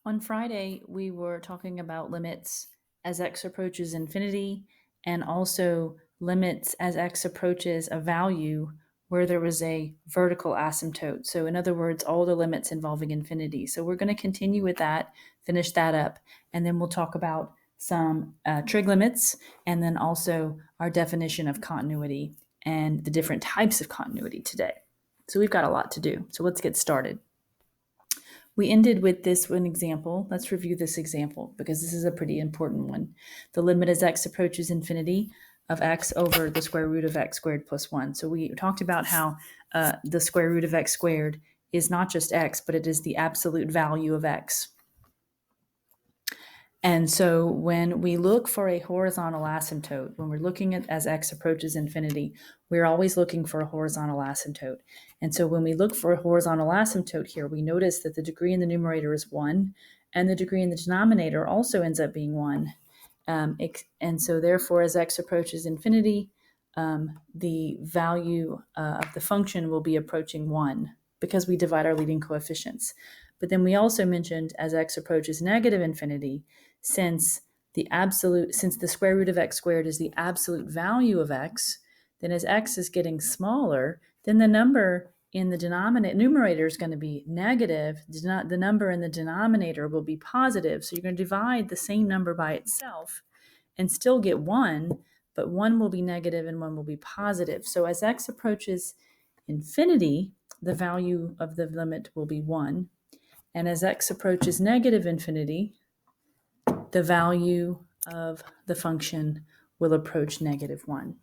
On Friday, we were talking about limits as x approaches infinity and also limits as x approaches a value where there was a vertical asymptote. So in other words, all the limits involving infinity. So we're going to continue with that, finish that up, and then we'll talk about some trig limits and then also our definition of continuity and the different types of continuity today. So we've got a lot to do. So let's get started. We ended with this one example. Let's review this example because this is a pretty important one. The limit as x approaches infinity of x over the square root of x squared plus 1. So we talked about how the square root of x squared is not just x, but it is the absolute value of x. And so when we look for a horizontal asymptote, when we're looking at as x approaches infinity, we're always looking for a horizontal asymptote. And so when we look for a horizontal asymptote here, we notice that the degree in the numerator is 1, and the degree in the denominator also ends up being 1. And so therefore, as x approaches infinity, the value of the function will be approaching 1 because we divide our leading coefficients. But then we also mentioned as x approaches negative infinity, since the square root of x squared is the absolute value of x, then as x is getting smaller, then the number in the numerator is going to be negative. The number in the denominator will be positive. So you're going to divide the same number by itself and still get 1, but 1 will be negative and 1 will be positive. So as x approaches infinity, the value of the limit will be 1. And as x approaches negative infinity, the value of the function will approach negative 1.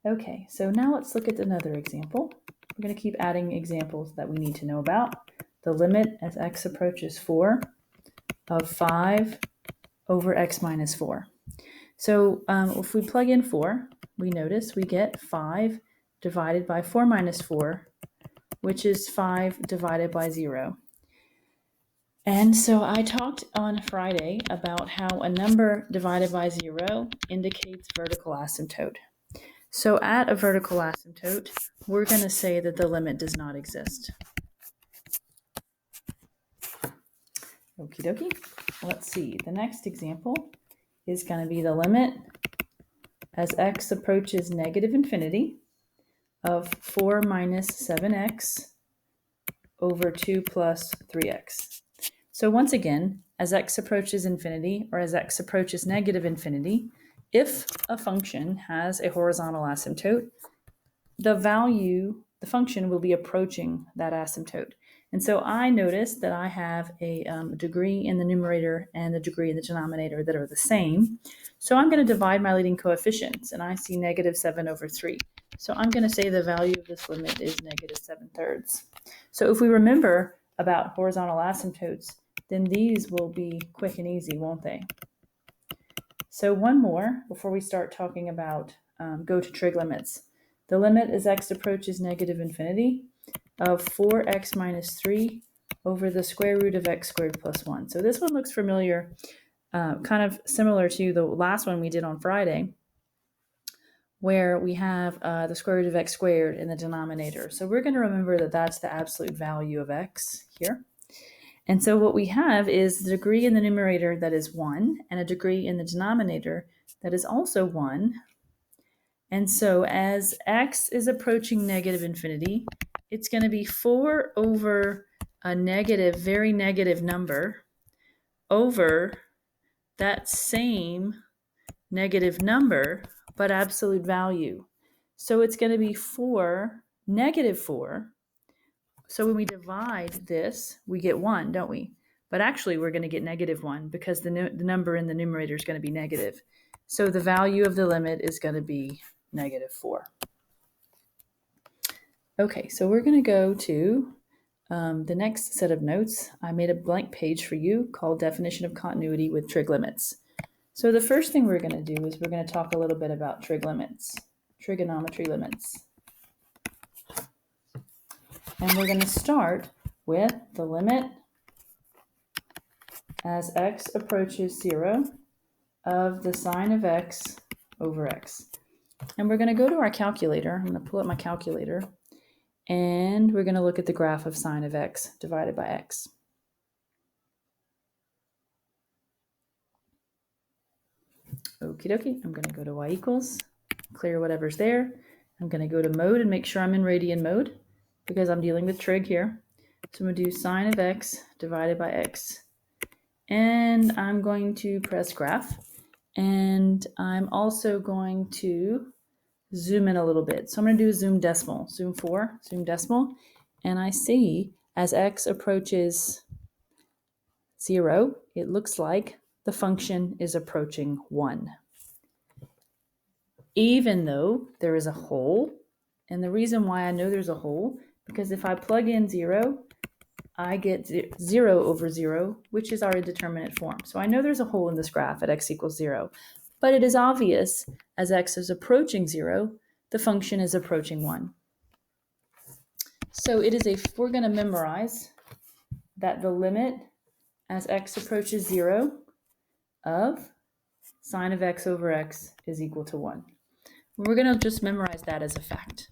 Okay, so now let's look at another example. We're going to keep adding examples that we need to know about. The limit as x approaches 4 of 5 over x minus 4. So if we plug in 4, we notice we get 5 divided by 4 minus 4, which is 5 divided by 0. And so I talked on Friday about how a number divided by 0 indicates vertical asymptote. So at a vertical asymptote, we're going to say that the limit does not exist. Okie dokie. Let's see. The next example is going to be the limit as x approaches negative infinity of 4 minus 7x over 2 plus 3x. So once again, as x approaches infinity or as x approaches negative infinity, if a function has a horizontal asymptote, the function will be approaching that asymptote. And so I notice that I have a degree in the numerator and the degree in the denominator that are the same. So I'm going to divide my leading coefficients, and I see negative 7 over 3. So I'm going to say the value of this limit is negative 7/3. So if we remember about horizontal asymptotes, then these will be quick and easy, won't they? So one more before we start talking about go to trig limits. The limit as x approaches negative infinity of 4x minus 3 over the square root of x squared plus 1. So this one looks familiar, kind of similar to the last one we did on Friday, where we have the square root of x squared in the denominator. So we're going to remember that that's the absolute value of x here. And so what we have is the degree in the numerator that is 1 and a degree in the denominator that is also 1. And so as x is approaching negative infinity, it's going to be 4 over a negative, very negative number over that same negative number, but absolute value. So it's going to be 4, negative 4. So when we divide this, we get 1, don't we? But actually, we're going to get negative 1 because the number in the numerator is going to be negative. So the value of the limit is going to be negative 4. Okay, so we're going to go to the next set of notes. I made a blank page for you called Definition of Continuity with Trig Limits. So the first thing we're going to do is we're going to talk a little bit about trig limits, trigonometry limits. And we're going to start with the limit as x approaches 0 of the sine of x over x. And we're going to go to our calculator. I'm going to pull up my calculator. And we're going to look at the graph of sine of x divided by x. Okie dokie, I'm going to go to y equals, clear whatever's there. I'm going to go to mode and make sure I'm in radian mode because I'm dealing with trig here. So I'm going to do sine of x divided by x. And I'm going to press graph. And I'm also going to zoom in a little bit. So I'm going to do a zoom decimal, zoom 4, zoom decimal. And I see as x approaches 0, it looks like the function is approaching 1. Even though there is a hole, and the reason why I know there's a hole, because if I plug in 0, I get 0 over 0, which is our indeterminate form. So I know there's a hole in this graph at x equals 0, but it is obvious as x is approaching 0, the function is approaching 1. So we're going to memorize that the limit as x approaches 0 of sine of x over x is equal to 1. We're going to just memorize that as a fact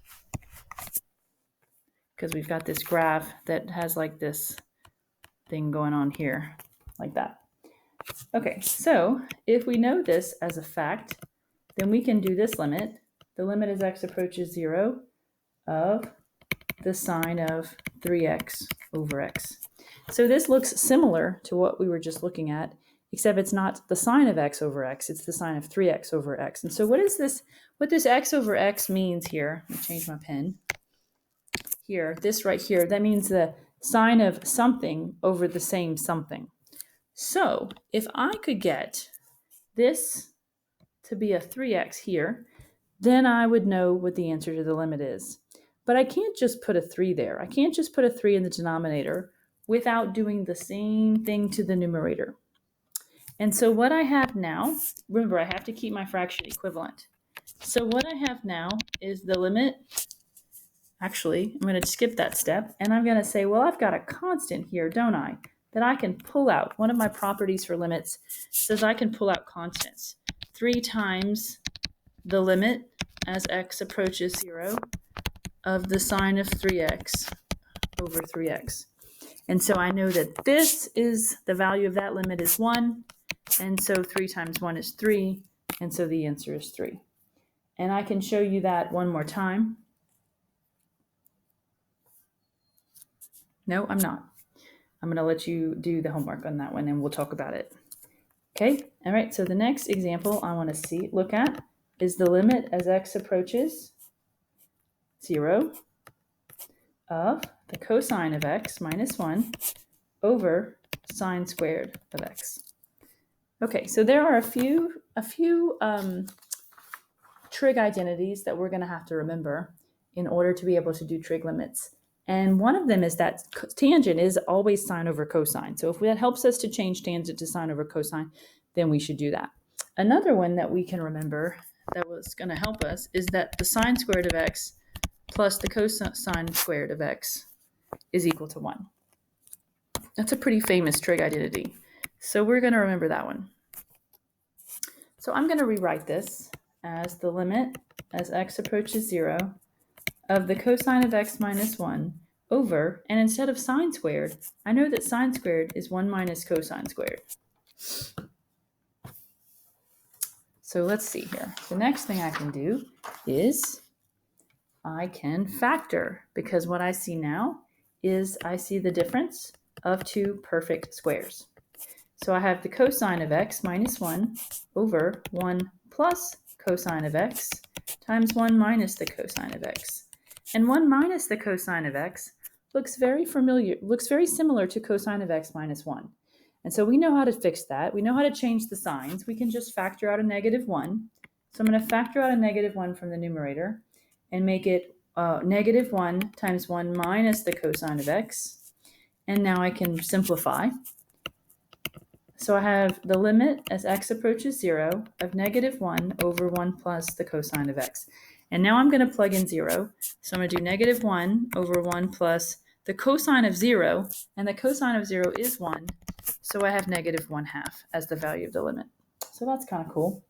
because we've got this graph that has like this thing going on here, like that. Okay, so if we know this as a fact, then we can do this limit. The limit as x approaches 0 of the sine of 3x over x. So this looks similar to what we were just looking at, except it's not the sine of x over x, it's the sine of 3x over x. And so what this x over x means here, let me change my pen. Here, this right here, that means the sine of something over the same something. So if I could get this to be a 3x here, then I would know what the answer to the limit is. But I can't just put a 3 there. I can't just put a 3 in the denominator without doing the same thing to the numerator. And so what I have now, remember I have to keep my fraction equivalent. So what I have now is the limit. Actually, I'm going to skip that step and I'm going to say, well, I've got a constant here, don't I? That I can pull out. One of my properties for limits says I can pull out constants. 3 times the limit as x approaches 0 of the sine of 3x over 3x. And so I know that this is the value of that limit is 1. And so 3 times 1 is 3. And so the answer is 3. And I can show you that one more time. No, I'm not. I'm going to let you do the homework on that one and we'll talk about it. Okay, all right, so the next example I want to look at is the limit as x approaches 0 of the cosine of x minus 1 over sine squared of x. Okay, so there are a few trig identities that we're going to have to remember in order to be able to do trig limits. And one of them is that tangent is always sine over cosine. So if that helps us to change tangent to sine over cosine, then we should do that. Another one that we can remember that was going to help us is that the sine squared of x plus the cosine squared of x is equal to 1. That's a pretty famous trig identity. So we're going to remember that one. So I'm going to rewrite this as the limit as x approaches 0 of the cosine of x minus 1 over, and instead of sine squared, I know that sine squared is 1 minus cosine squared. So let's see here. The next thing I can do is I can factor, because what I see now is I see the difference of 2 perfect squares. So I have the cosine of x minus 1 over 1 plus cosine of x times 1 minus the cosine of x. And 1 minus the cosine of x looks very similar to cosine of x minus 1. And so we know how to fix that. We know how to change the signs. We can just factor out a negative 1. So I'm going to factor out a negative 1 from the numerator and make it negative 1 times 1 minus the cosine of x. And now I can simplify. So I have the limit as x approaches 0 of negative 1 over 1 plus the cosine of x. And now I'm going to plug in 0. So I'm going to do negative 1 over 1 plus the cosine of 0. And the cosine of 0 is 1. So I have negative 1/2 as the value of the limit. So that's kind of cool.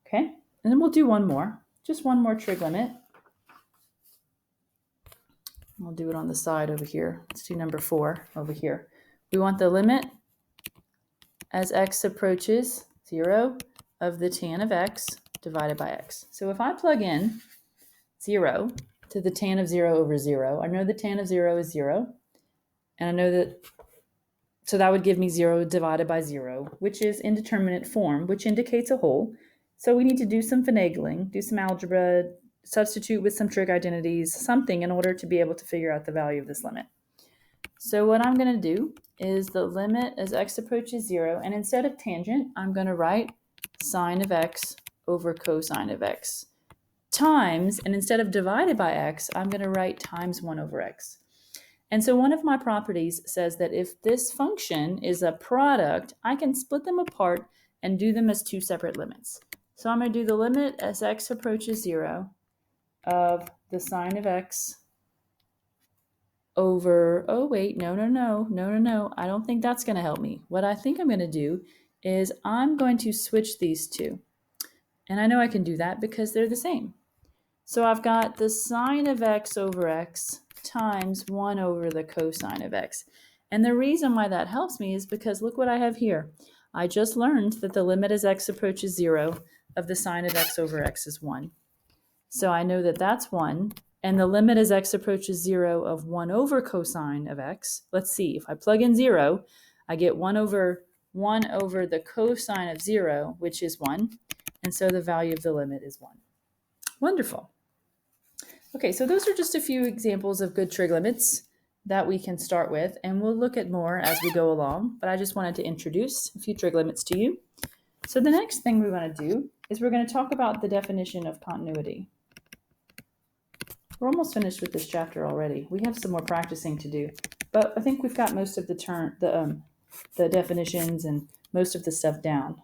Okay. And then we'll do one more. Just one more trig limit. We'll do it on the side over here. Let's do number 4 over here. We want the limit as x approaches 0 of the tan of x divided by x. So if I plug in 0 to the tan of 0 over 0, I know the tan of 0 is 0. And I know that, so that would give me 0 divided by 0, which is indeterminate form, which indicates a whole. So we need to do some finagling, do some algebra, substitute with some trig identities, something in order to be able to figure out the value of this limit. So what I'm going to do is the limit as x approaches 0, and instead of tangent, I'm going to write sine of x over cosine of x times, and instead of divided by x, I'm going to write times 1 over x. And so one of my properties says that if this function is a product, I can split them apart and do them as two separate limits. So I'm going to do the limit as x approaches 0 of the sine of x over, oh wait, no, I don't think that's going to help me. What I think I'm going to do is I'm going to switch these two. And I know I can do that because they're the same. So I've got the sine of x over x times 1 over the cosine of x. And the reason why that helps me is because look what I have here. I just learned that the limit as x approaches 0 of the sine of x over x is 1. So I know that that's 1. And the limit as x approaches 0 of 1 over cosine of x. Let's see, if I plug in 0, I get 1 over the cosine of 0, which is 1. And so the value of the limit is 1. Wonderful. Okay, so those are just a few examples of good trig limits that we can start with, and we'll look at more as we go along, but I just wanted to introduce a few trig limits to you. So the next thing we want to do is we're going to talk about the definition of continuity. We're almost finished with this chapter already. We have some more practicing to do, but I think we've got most of the definitions and most of the stuff down.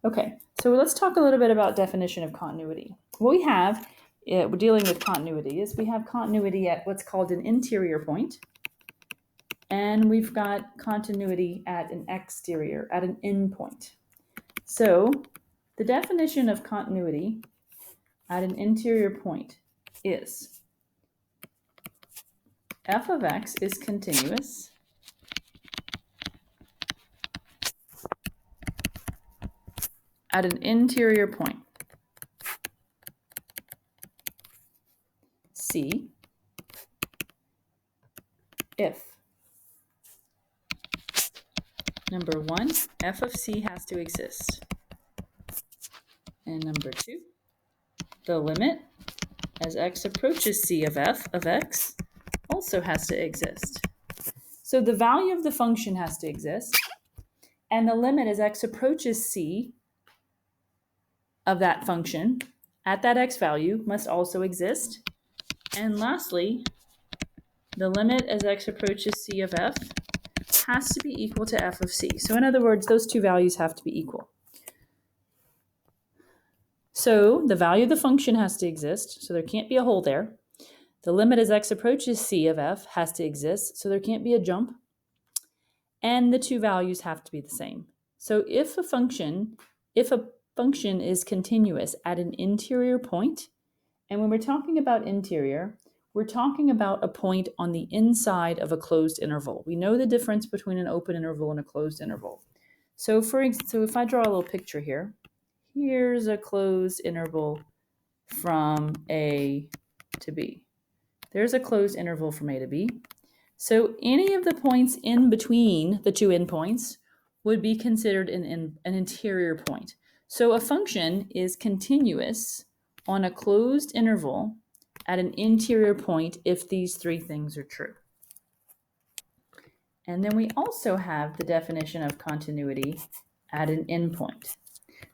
Okay, so let's talk a little bit about definition of continuity. What we have, we're dealing with continuity, is we have continuity at what's called an interior point, and we've got continuity at an exterior, at an endpoint. So the definition of continuity at an interior point is f of x is continuous at an interior point C if number 1, f of c has to exist, and number 2, the limit as x approaches c of f of x also has to exist. So the value of the function has to exist, and the limit as x approaches c of that function at that x value must also exist. And lastly, the limit as x approaches c of f has to be equal to f of c. So in other words, those two values have to be equal. So the value of the function has to exist, so there can't be a hole there. The limit as x approaches c of f has to exist, so there can't be a jump. And the two values have to be the same. So if a function is continuous at an interior point, and when we're talking about interior, we're talking about a point on the inside of a closed interval. We know the difference between an open interval and a closed interval. So if I draw a little picture here, here's a closed interval from A to B. There's a closed interval from A to B. So any of the points in between the two endpoints would be considered an interior point. So a function is continuous on a closed interval at an interior point if these three things are true. And then we also have the definition of continuity at an endpoint.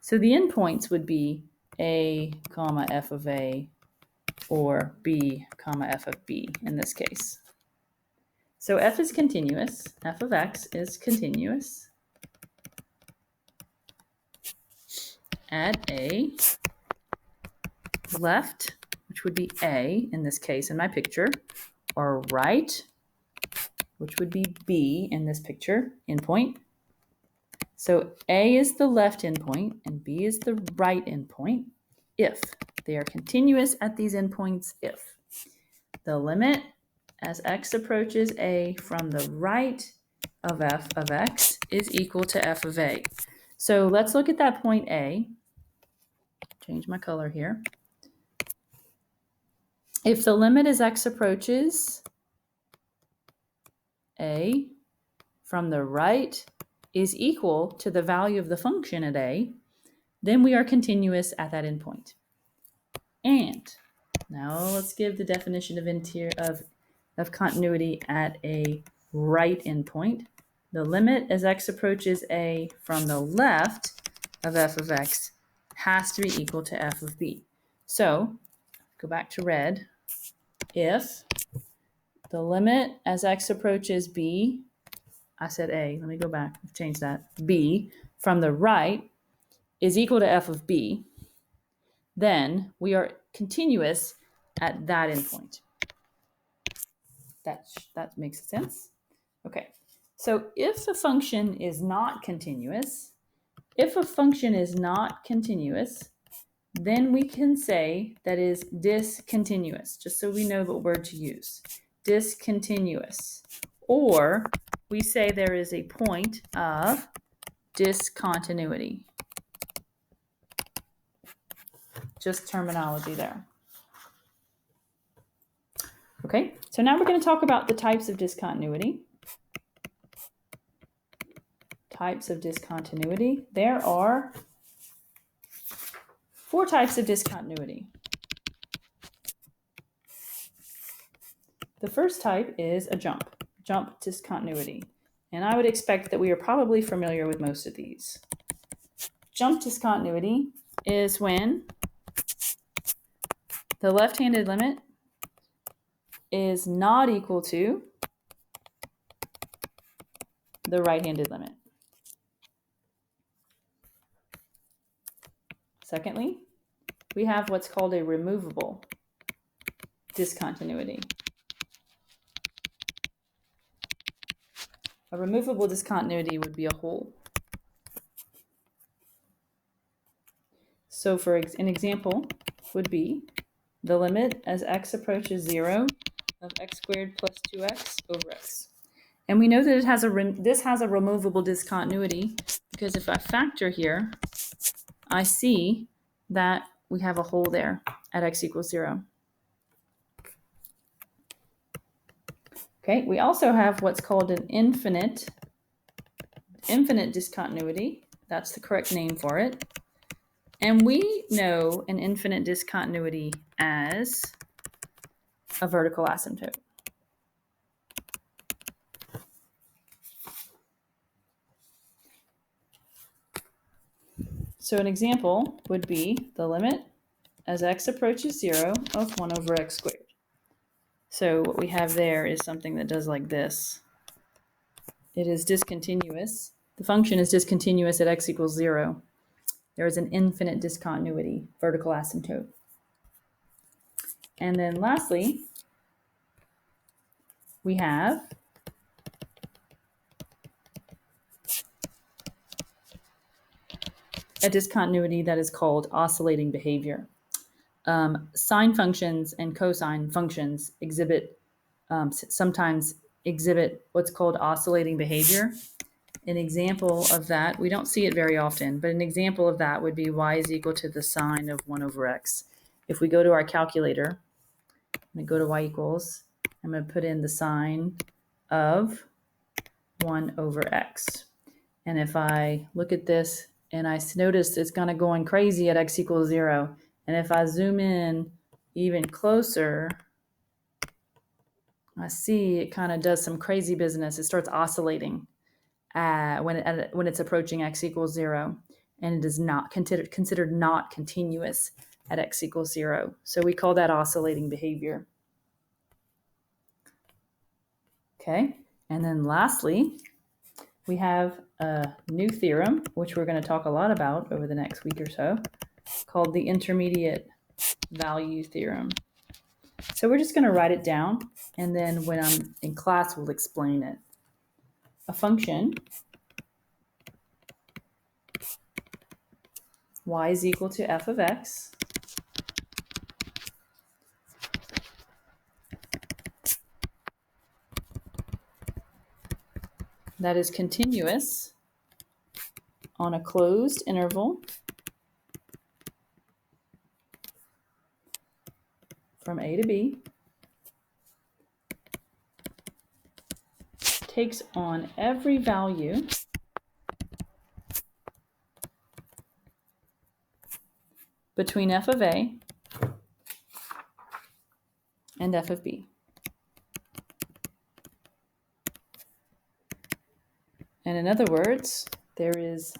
So the endpoints would be a comma f of a or b comma f of b in this case. So f is continuous, f of x is continuous at a left, which would be a in this case in my picture, or right, which would be b in this picture, endpoint. So a is the left endpoint and b is the right endpoint if they are continuous at these endpoints if the limit as x approaches a from the right of f of x is equal to f of a. So let's look at that point A. change my color here. If the limit as x approaches a from the right is equal to the value of the function at a, then we are continuous at that endpoint. And now let's give the definition of continuity at a right endpoint. The limit as x approaches a from the left of f of x has to be equal to f of b. So go back to red. If the limit as x approaches b, I said a, let me go back, change that, b from the right is equal to f of b, then we are continuous at that endpoint. That makes sense? Okay, so if the function is not continuous, then we can say that is discontinuous, just so we know what word to use. Discontinuous. Or we say there is a point of discontinuity. Just terminology there. Okay, so now we're going to talk about the types of discontinuity. Types of discontinuity. There are 4 types of discontinuity. The first type is a jump discontinuity. And I would expect that we are probably familiar with most of these. Jump discontinuity is when the left-handed limit is not equal to the right-handed limit. Secondly, we have what's called a removable discontinuity. A removable discontinuity would be a hole. So for an example would be the limit as x approaches 0 of x squared plus 2x over x. And we know that this has a removable discontinuity because if I factor here, I see that we have a hole there at x equals 0. Okay, we also have what's called an infinite discontinuity. That's the correct name for it. And we know an infinite discontinuity as a vertical asymptote. So an example would be the limit as x approaches 0 of 1 over x squared. So what we have there is something that does like this. It is discontinuous. The function is discontinuous at x equals 0. There is an infinite discontinuity, vertical asymptote. And then lastly, we have a discontinuity that is called oscillating behavior. Sine functions and cosine functions sometimes exhibit what's called oscillating behavior. An example of that, we don't see it very often, but an example of that would be y is equal to the sine of 1 over x. If we go to our calculator, I'm going to go to y equals, I'm going to put in the sine of 1 over x. And if I look at this and I notice it's kind of going crazy at x equals 0, and if I zoom in even closer, I see it kind of does some crazy business. It starts oscillating when it's approaching x equals 0, and it is not considered not continuous at x equals 0. So we call that oscillating behavior. Okay, and then lastly, we have a new theorem, which we're going to talk a lot about over the next week or so, called the intermediate value theorem. So we're just going to write it down, and then when I'm in class, we'll explain it. A function y is equal to f of x that is continuous on a closed interval from A to B takes on every value between f of A and f of B. And in other words, there is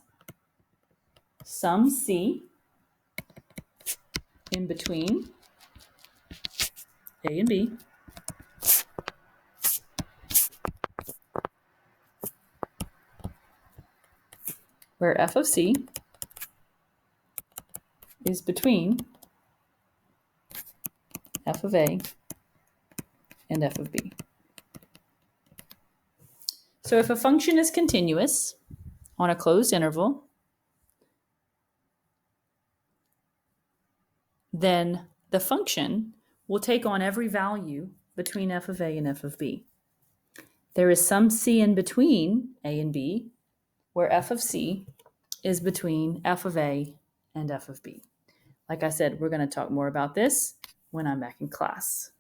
some C in between A and B where f of C is between f of A and f of B. So if a function is continuous on a closed interval, then the function will take on every value between f of A and f of B. There is some C in between A and B, where f of C is between f of A and f of B. Like I said, we're going to talk more about this when I'm back in class.